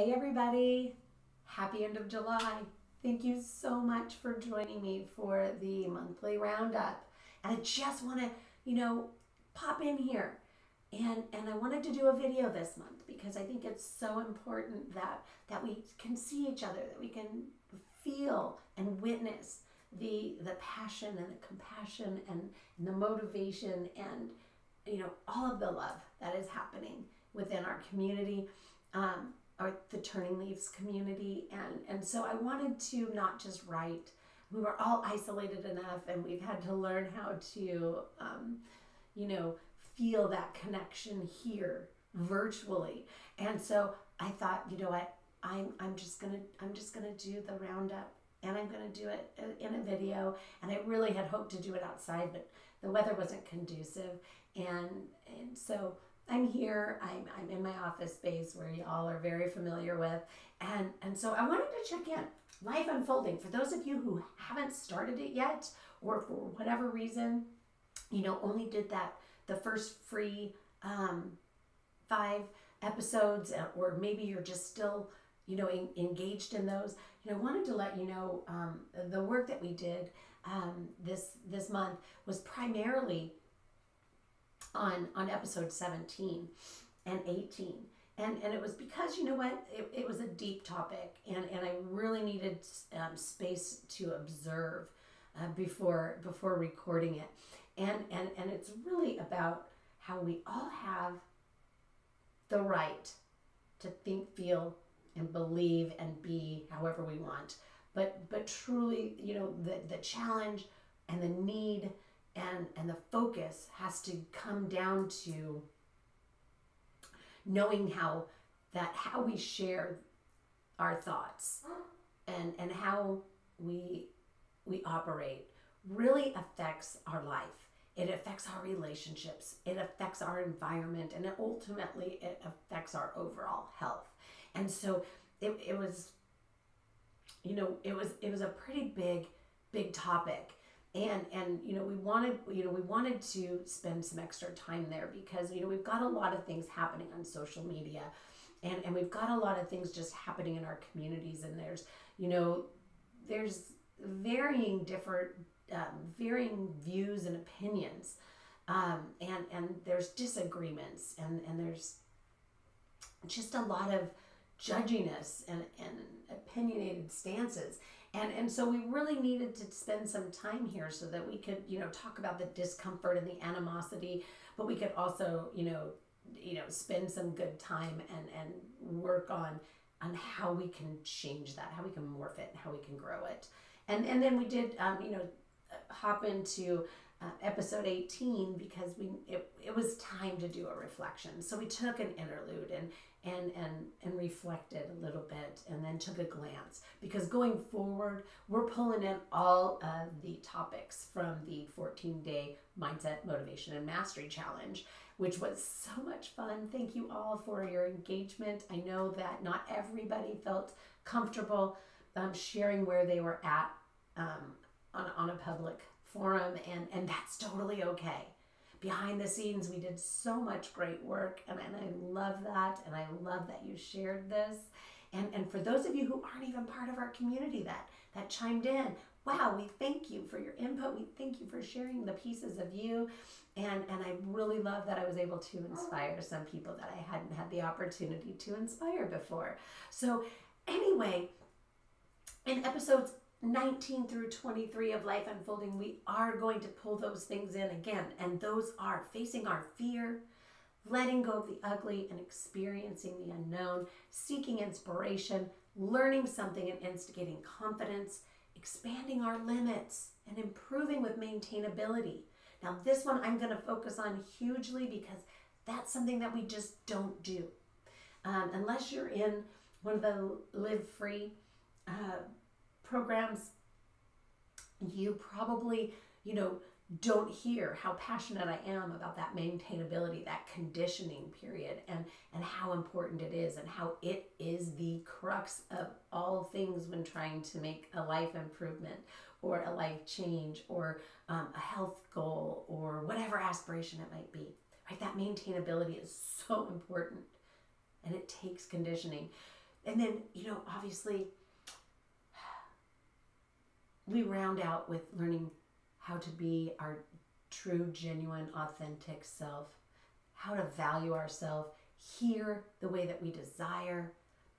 Hey everybody, happy end of July. Thank you so much for joining me for the monthly roundup. And I just want to, pop in here. And I wanted to do a video this month because I think it's so important that we can see each other, that we can feel and witness the passion and the compassion and the motivation and all of the love that is happening within our community. Or the Turning Leaves community. And so I wanted to not just write. We were all isolated enough and we've had to learn how to, feel that connection here virtually. And so I thought, you know what, I'm just gonna do the roundup, and I'm gonna do it in a video. And I really had hoped to do it outside, but the weather wasn't conducive. And so I'm here, I'm in my office space where y'all are very familiar with. And so I wanted to check in. Life Unfolding, for those of you who haven't started it yet, or for whatever reason, only did the first free 5 episodes, or maybe you're just still, engaged in those. I wanted to let you know the work that we did this month was primarily on episode 17 and 18. And it was because, it was a deep topic, and I really needed space to observe before recording it. And it's really about how we all have the right to think, feel, and believe and be however we want. But truly, the challenge and the need and the focus has to come down to knowing how we share our thoughts and how we operate really affects our life. It affects our relationships. It affects our environment, and ultimately it affects our overall health. And so it was a pretty big topic. And we wanted to spend some extra time there because we've got a lot of things happening on social media, and we've got a lot of things just happening in our communities, and there's varying views and opinions, and there's disagreements, and there's just a lot of judginess and opinionated stances. And so we really needed to spend some time here so that we could, talk about the discomfort and the animosity, but we could also, spend some good time and work on how we can change that, how we can morph it, how we can grow it. And then we did, hop into episode 18 because it was time to do a reflection. So we took an interlude and reflected a little bit, and then took a glance, because going forward we're pulling in all of the topics from the 14-day mindset, motivation, and mastery challenge, which was so much fun. Thank you all for your engagement. I know that not everybody felt comfortable sharing where they were at on a public forum, and that's totally okay. Behind the scenes, we did so much great work, and I love that, and I love that you shared this. And for those of you who aren't even part of our community that chimed in, wow, we thank you for your input. We thank you for sharing the pieces of you, and I really love that I was able to inspire some people that I hadn't had the opportunity to inspire before. So anyway, in episodes 19 through 23 of Life Unfolding, we are going to pull those things in again, and those are facing our fear, letting go of the ugly and experiencing the unknown, seeking inspiration, learning something and instigating confidence, expanding our limits, and improving with maintainability. Now this one I'm going to focus on hugely because that's something that we just don't do. Unless you're in one of the Live Free programs, you probably, don't hear how passionate I am about that maintainability, that conditioning period, and how important it is, and how it is the crux of all things when trying to make a life improvement or a life change or a health goal or whatever aspiration it might be. Right? That maintainability is so important, and it takes conditioning. And then, obviously, we round out with learning how to be our true, genuine, authentic self, how to value ourselves, hear the way that we desire,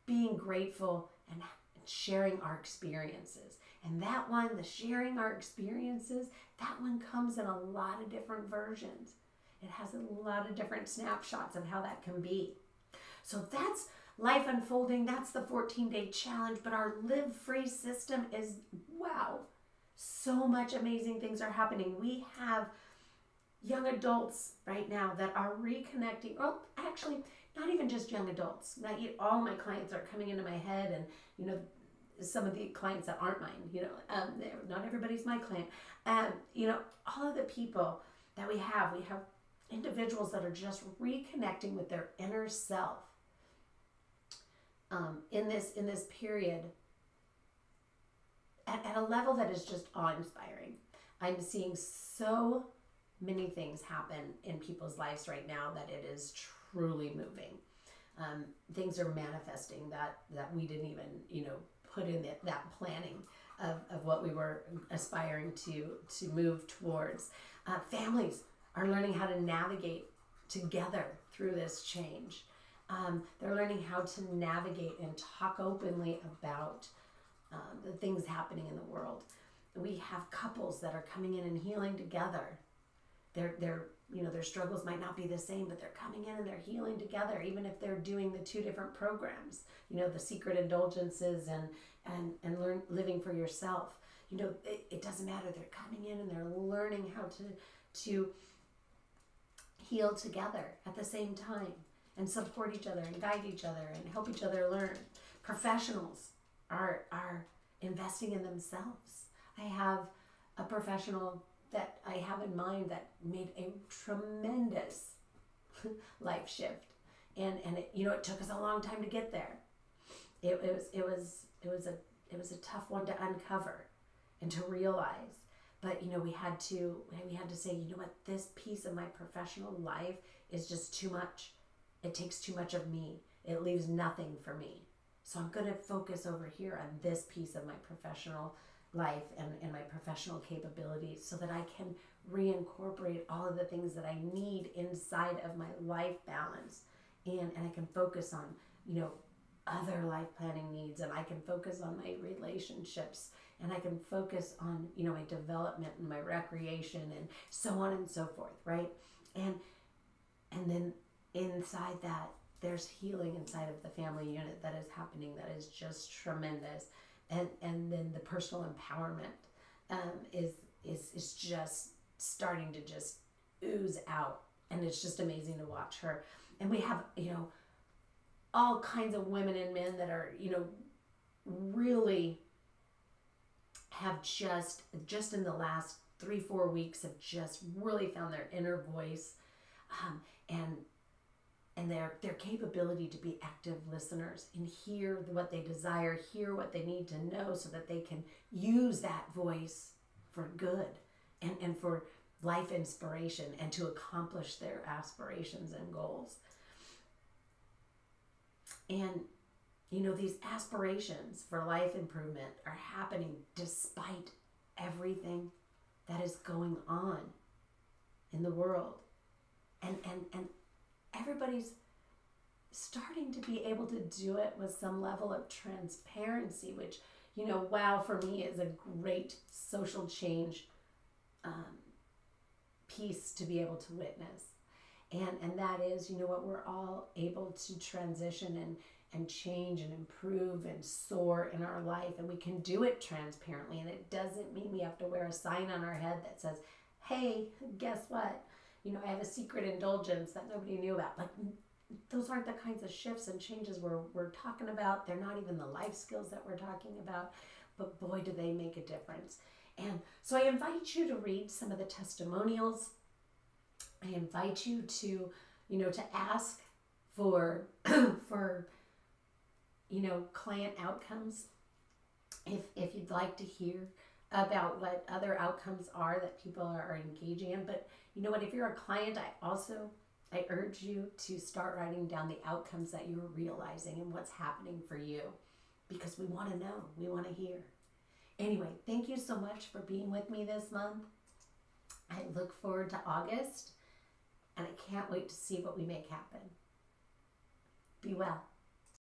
being grateful, and sharing our experiences. And that one, the sharing our experiences, that one comes in a lot of different versions. It has a lot of different snapshots of how that can be. So that's Life Unfolding. That's the 14-day challenge. But our Live Free system is, wow, so much amazing things are happening. We have young adults right now that are reconnecting. Well, actually, not even just young adults. All my clients are coming into my head, and some of the clients that aren't mine. Not everybody's my client. All of the people that we have individuals that are just reconnecting with their inner self. In this period, at a level that is just awe-inspiring. I'm seeing so many things happen in people's lives right now that it is truly moving. Things are manifesting that we didn't even, put in that planning of what we were aspiring to move towards. Families are learning how to navigate together through this change. They're learning how to navigate and talk openly about the things happening in the world. We have couples that are coming in and healing together. Their struggles might not be the same, but they're coming in and they're healing together, even if they're doing the two different programs, the secret indulgences and living for yourself. It doesn't matter. They're coming in and they're learning how to heal together at the same time and support each other and guide each other and help each other learn. Professionals are investing in themselves. I have a professional that I have in mind that made a tremendous life shift, and it took us a long time to get there. It was a tough one to uncover and to realize, but we had to say, this piece of my professional life is just too much. It takes too much of me. It leaves nothing for me. So I'm going to focus over here on this piece of my professional life and my professional capabilities so that I can reincorporate all of the things that I need inside of my life balance. And I can focus on, other life planning needs, and I can focus on my relationships, and I can focus on, my development and my recreation and so on and so forth, right? And then inside that, there's healing inside of the family unit that is happening that is just tremendous. And then the personal empowerment is just starting to just ooze out, and it's just amazing to watch her. And we have all kinds of women and men that are really have just in the last 3-4 weeks have just really found their inner voice, and their capability to be active listeners and hear what they desire, hear what they need to know so that they can use that voice for good and for life inspiration and to accomplish their aspirations and goals. And these aspirations for life improvement are happening despite everything that is going on in the world. And everybody's starting to be able to do it with some level of transparency, which, wow, for me is a great social change piece to be able to witness. And that is, what we're all able to transition and change and improve and soar in our life. And we can do it transparently. And it doesn't mean we have to wear a sign on our head that says, hey, guess what? I have a secret indulgence that nobody knew about. Like, those aren't the kinds of shifts and changes we're talking about. They're not even the life skills that we're talking about. But boy, do they make a difference. And so I invite you to read some of the testimonials. I invite you to, to ask for, client outcomes. If you'd like to hear about what other outcomes are that people are engaging in. But you know what, if you're a client, I also I urge you to start writing down the outcomes that you're realizing and what's happening for you, because we want to know, we want to hear. Anyway, thank you so much for being with me this month. I look forward to August, and I can't wait to see what we make happen. Be well.